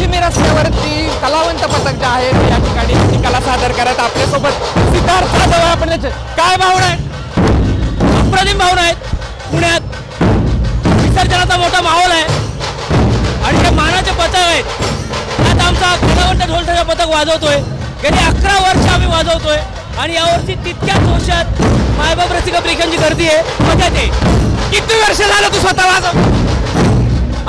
लक्ष्मी रस्त्यावरती कलावंत पथक जे आहे या ठिकाणी आपली कला सादर करत आपल्यासोबत सिद्धार्थ जाधव आपण काय भावना आहे? अप्रतिम भावना आहेत. पुण्यात विसर्जनाचा मोठा माहोल आहे आणि हे मानाचे पथक आहेत. त्यात आमचा कलावंत ढोलताशा पथक वाजवतोय. गेली 11 वर्ष आम्ही वाजवतोय आणि यावर्षी तितक्याच वर्षात मायबाप रसिका प्रेक्षकांची गर्दी आहे. मजा येते. किती वर्ष झालं तू स्वतः वाजव?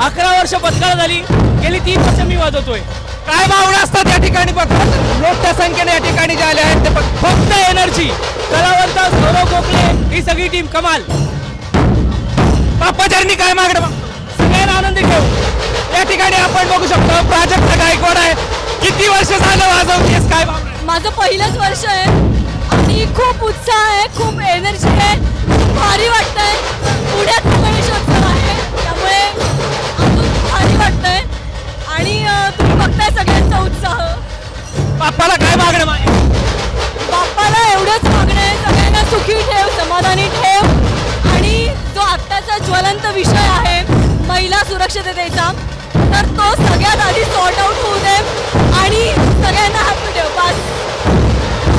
11 वर्ष पथकाला झाली. गेली 3 वर्ष मी वाजवतोय. काय भावना असतात या ठिकाणी? मोठ्या संख्येने या ठिकाणी जे आले आहेत ते फक्त एनर्जी. कलावंत सौरव गोखले ही सगळी टीम कमाल. बाप्पाचार्यांनी काय मागणं? सगळ्यांना आनंदी ठेवू. या ठिकाणी आपण बघू शकतो प्राजक्ता गायकवाड आहे. किती वर्ष झालं वाजवतेस? काय भावना? माझं पहिलंच वर्ष आहे आणि खूप उत्साह आहे, खूप एनर्जी आहे, भारी वाटतंय. पुण्यात गणेशोत्सव आहे त्यामुळे अजून भारी वाटतंय आणि तुम्ही बघताय सगळ्यांचा उत्साह. बाप्पाला काय मागणं? बाप्पाला एवढंच मागणं आहे, सगळ्यांना सुखी ठेव, समाधानी ठेव आणि जो आत्ताचा ज्वलंत विषय आहे महिला सुरक्षिततेचा तर तो सगळ्यात आधी सॉर्ट आउट होऊ दे आणि सगळ्यांना हॅपी ठेव. बस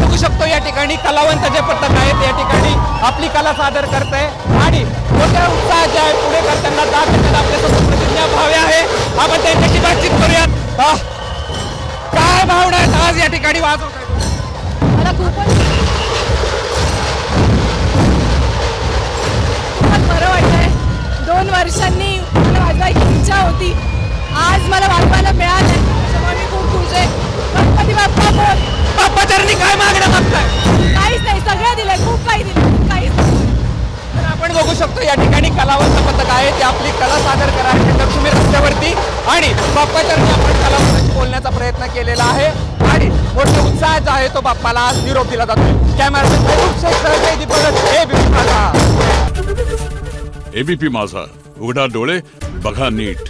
बघू शकतो या ठिकाणी कलावंत जे पथक आहेत या ठिकाणी आपली कला सादर करते आणि मोठ्या उत्साह जे आहे पुढे करताना दाखवतात. आपल्यासोबत प्रतिज्ञा भावे आहे. आपण त्यांच्याशी बातचीत करूयात. काय भावना आहेत आज या ठिकाणी वाजवत? मला खूपच बरं वाटतंय. 2 वर्षांनी मला वाजवायची इच्छा होती. आज मला वाजवायला मिळालं त्याच्यामुळे मी खूप खुश आहे. गणपती बाप्पा बोल. बाप्पाचार्यांनी काय मागणं मागताय? काहीच नाही, सगळं दिलंय, खूप काही दिलं, काहीच नाही. तर आपण बघू शकतो या ठिकाणी कलावंत पथक आहे ते आपली कला सादर करायची लक्ष्मी रस्त्यावरती आणि बाप्पाचार्यांनी आपण कलावंतांशी बोलण्याचा प्रयत्न केलेला आहे आणि मोठा उत्साह जो आहे तो बाप्पाला आज निरोप दिला जातो. कॅमेरामॅन एबीपी माझा, उघडा डोळे बघा नीट.